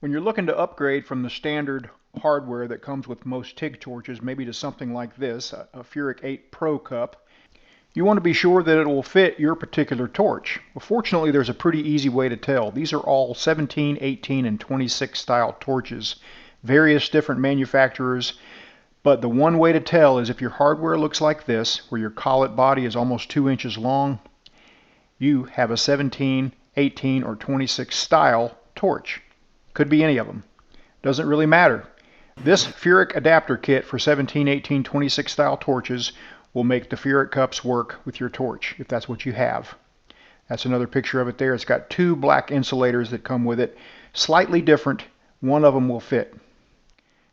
When you're looking to upgrade from the standard hardware that comes with most TIG torches, maybe to something like this, a Furick 8 Pro cup, you want to be sure that it will fit your particular torch. Well, fortunately, there's a pretty easy way to tell. These are all 17, 18, and 26 style torches, various different manufacturers, but the one way to tell is if your hardware looks like this, where your collet body is almost 2 inches long, you have a 17, 18, or 26 style torch. Could be any of them. Doesn't really matter. This Furick adapter kit for 17, 18, 26 style torches will make the Furick cups work with your torch, if that's what you have. That's another picture of it there. It's got two black insulators that come with it. Slightly different. One of them will fit.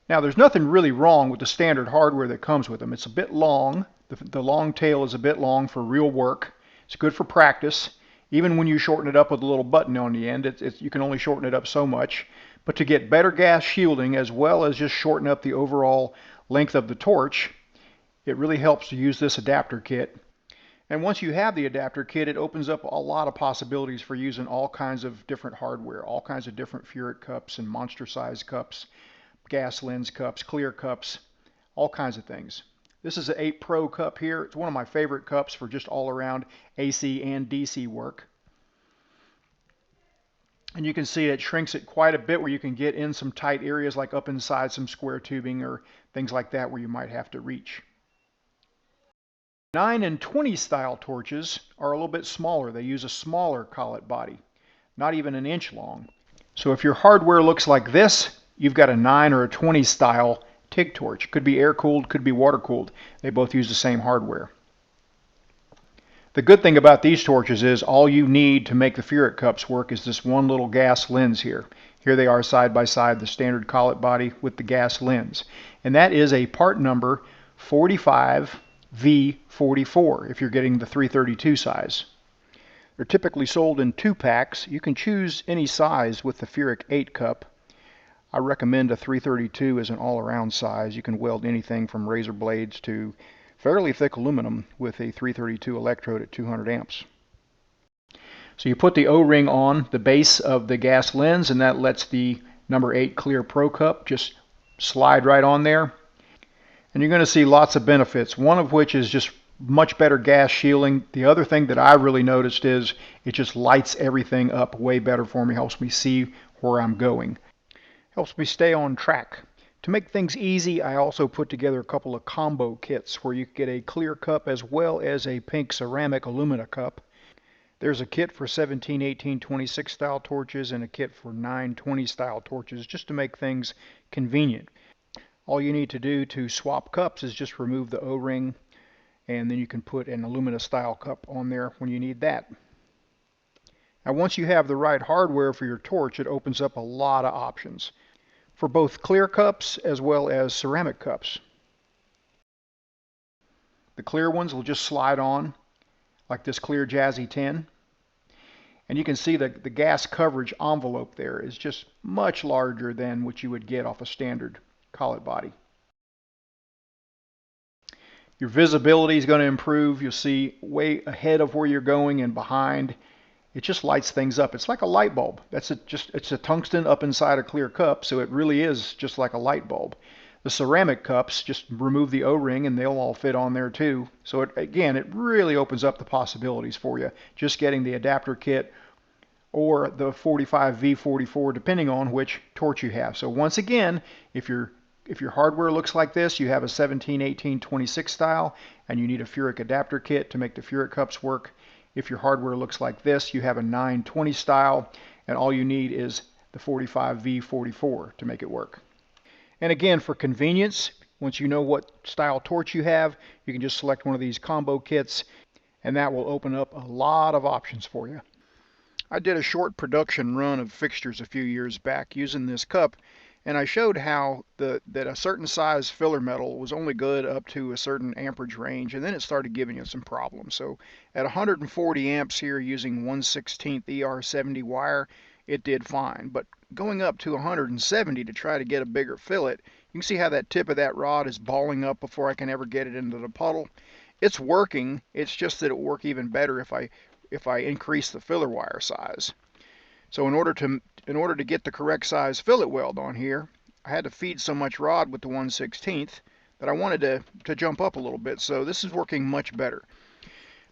Now, there's nothing really wrong with the standard hardware that comes with them. It's a bit long. The long tail is a bit long for real work. It's good for practice. Even when you shorten it up with a little button on the end, you can only shorten it up so much. But to get better gas shielding, as well as just shorten up the overall length of the torch, it really helps to use this adapter kit. And once you have the adapter kit, it opens up a lot of possibilities for using all kinds of different hardware, all kinds of different Furick cups and monster size cups, gas lens cups, clear cups, all kinds of things. This is an 8 Pro cup here. It's one of my favorite cups for just all around AC and DC work. And you can see it shrinks it quite a bit where you can get in some tight areas like up inside some square tubing or things like that where you might have to reach. 9 and 20 style torches are a little bit smaller. They use a smaller collet body, not even an inch long. So if your hardware looks like this, you've got a 9 or a 20 style TIG torch. Could be air cooled, could be water cooled. They both use the same hardware. The good thing about these torches is all you need to make the Furick cups work is this one little gas lens here. Here they are side by side, the standard collet body with the gas lens. And that is a part number 45V44 if you're getting the 332 size. They're typically sold in 2 packs. You can choose any size with the Furick 8 cup. I recommend a 332 as an all-around size. You can weld anything from razor blades to fairly thick aluminum with a 332 electrode at 200 amps. So you put the O-ring on the base of the gas lens, and that lets the number 8 clear Pro cup just slide right on there. And you're going to see lots of benefits, one of which is just much better gas shielding. The other thing that I really noticed is it just lights everything up way better for me, helps me see where I'm going, helps me stay on track. To make things easy, I also put together a couple of combo kits where you get a clear cup as well as a pink ceramic alumina cup. There's a kit for 17, 18, 26 style torches and a kit for 9, 20 style torches, just to make things convenient. All you need to do to swap cups is just remove the O-ring, and then you can put an alumina style cup on there when you need that. Now once you have the right hardware for your torch, it opens up a lot of options for both clear cups as well as ceramic cups. The clear ones will just slide on like this clear Jazzy 10. And you can see that the gas coverage envelope there is just much larger than what you would get off a standard collet body. Your visibility is going to improve. You'll see way ahead of where you're going and behind. It just lights things up. It's like a light bulb. It's a tungsten up inside a clear cup, so it really is just like a light bulb. The ceramic cups, just remove the O-ring and they'll all fit on there too. So again, it really opens up the possibilities for you. Just getting the adapter kit or the 45V44, depending on which torch you have. So once again, if your hardware looks like this, you have a 17, 18, 26 style, and you need a Furick adapter kit to make the Furick cups work. If your hardware looks like this, you have a 9, 20 style, and all you need is the 45V44 to make it work. And again, for convenience, once you know what style torch you have, you can just select one of these combo kits, and that will open up a lot of options for you. I did a short production run of fixtures a few years back using this cup, and I showed how that a certain size filler metal was only good up to a certain amperage range, and then it started giving you some problems. So at 140 amps here using 1/16 ER70 wire, it did fine. But going up to 170 to try to get a bigger fillet, you can see how that tip of that rod is balling up before I can ever get it into the puddle. It's working. It's just that it'll work even better if I increase the filler wire size. So in order to get the correct size fillet weld on here, I had to feed so much rod with the 1/16 that I wanted to jump up a little bit. So this is working much better.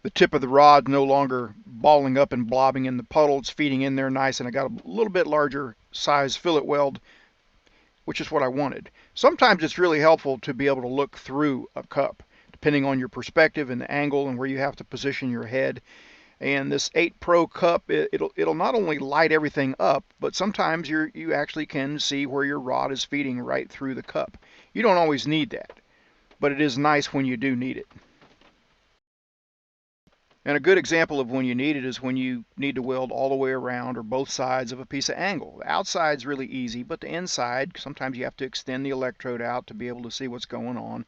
The tip of the rod no longer balling up and blobbing in the puddle. It's feeding in there nice, and I got a little bit larger size fillet weld, which is what I wanted. Sometimes it's really helpful to be able to look through a cup, depending on your perspective and the angle and where you have to position your head. And this 8 Pro cup, it'll not only light everything up, but sometimes you actually can see where your rod is feeding right through the cup. You don't always need that, but it is nice when you do need it. And a good example of when you need it is when you need to weld all the way around or both sides of a piece of angle. The outside's really easy, but the inside, sometimes you have to extend the electrode out to be able to see what's going on.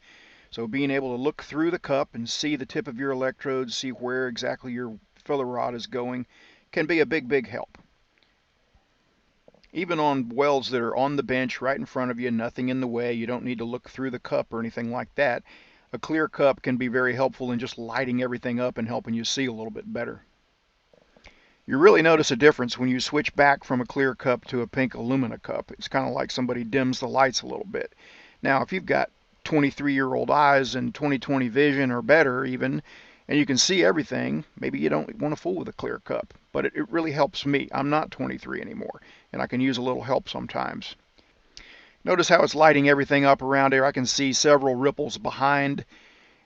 So being able to look through the cup and see the tip of your electrode, see where exactly your filler rod is going, can be a big help. Even on welds that are on the bench right in front of you, nothing in the way, you don't need to look through the cup or anything like that. A clear cup can be very helpful in just lighting everything up and helping you see a little bit better. You really notice a difference when you switch back from a clear cup to a pink alumina cup. It's kind of like somebody dims the lights a little bit. Now, if you've got 23-year-old eyes and 20/20 vision or better even, and you can see everything, maybe you don't want to fool with a clear cup. But it really helps me. I'm not 23 anymore, and I can use a little help sometimes. Notice how it's lighting everything up around here. I can see several ripples behind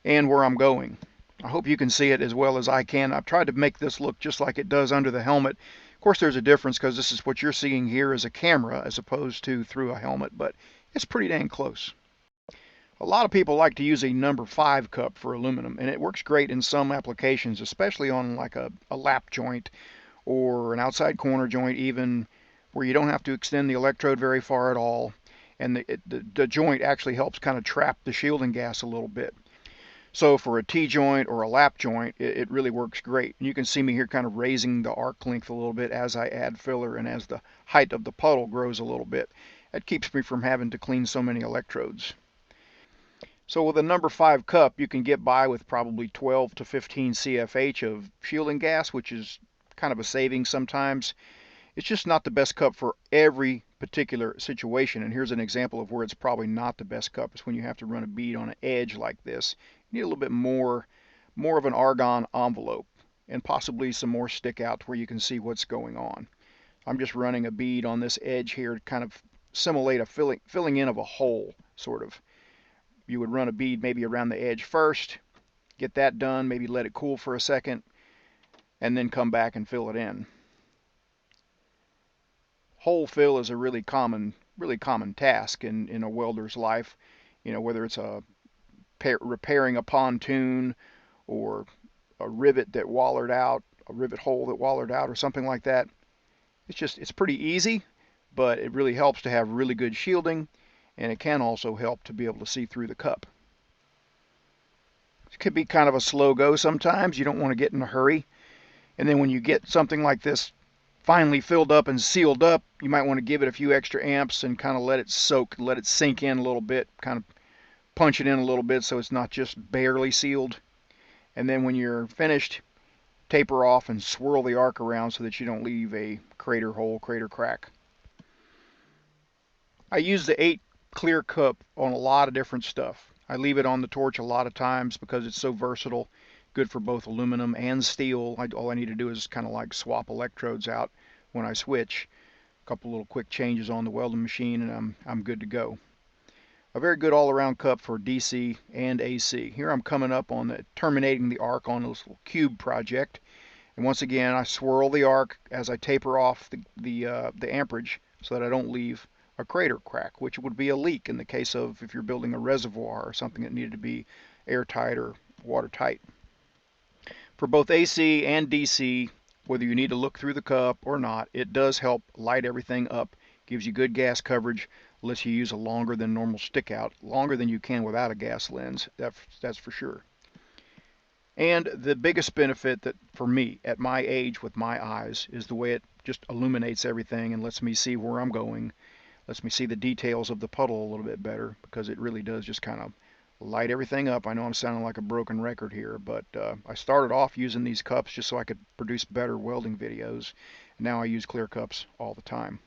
and where I'm going. I hope you can see it as well as I can. I've tried to make this look just like it does under the helmet. Of course, there's a difference because this is what you're seeing here as a camera as opposed to through a helmet, but it's pretty dang close. A lot of people like to use a number 5 cup for aluminum, and it works great in some applications, especially on like a lap joint or an outside corner joint even, where you don't have to extend the electrode very far at all, and the joint actually helps kind of trap the shielding gas a little bit. So for a T-joint or a lap joint, it really works great. And you can see me here kind of raising the arc length a little bit as I add filler and as the height of the puddle grows a little bit. That keeps me from having to clean so many electrodes. So with a number 5 cup, you can get by with probably 12 to 15 CFH of shielding gas, which is kind of a saving sometimes. It's just not the best cup for every particular situation. And here's an example of where it's probably not the best cup. It's when you have to run a bead on an edge like this. You need a little bit more of an argon envelope and possibly some more stick out where you can see what's going on. I'm just running a bead on this edge here to kind of simulate a filling in of a hole, sort of. You would run a bead maybe around the edge first, get that done, maybe let it cool for a second, and then come back and fill it in. Hole fill is a really common task in a welder's life. You know, whether it's repairing a pontoon or a rivet that wallered out, a rivet hole that wallered out or something like that. It's pretty easy, but it really helps to have really good shielding, and it can also help to be able to see through the cup. It could be kind of a slow go sometimes. You don't want to get in a hurry. And then when you get something like this finally filled up and sealed up, you might want to give it a few extra amps and kind of let it soak, let it sink in a little bit, kind of punch it in a little bit so it's not just barely sealed. And then when you're finished, taper off and swirl the arc around so that you don't leave a crater hole, crater crack. I use the 8 clear cup on a lot of different stuff. I leave it on the torch a lot of times because it's so versatile, good for both aluminum and steel. All I need to do is kind of like swap electrodes out when I switch. A couple little quick changes on the welding machine and I'm good to go. A very good all-around cup for DC and AC. Here I'm coming up on terminating the arc on this little cube project. And once again, I swirl the arc as I taper off the amperage so that I don't leave a crater crack, which would be a leak in the case of if you're building a reservoir or something that needed to be airtight or watertight. For both AC and DC, whether you need to look through the cup or not, it does help light everything up, gives you good gas coverage, lets you use a longer than normal stick out, longer than you can without a gas lens, that's for sure. And the biggest benefit that for me at my age with my eyes is the way it just illuminates everything and lets me see where I'm going, lets me see the details of the puddle a little bit better, because it really does just kind of light everything up. I know I'm sounding like a broken record here, but I started off using these cups just so I could produce better welding videos. Now I use clear cups all the time.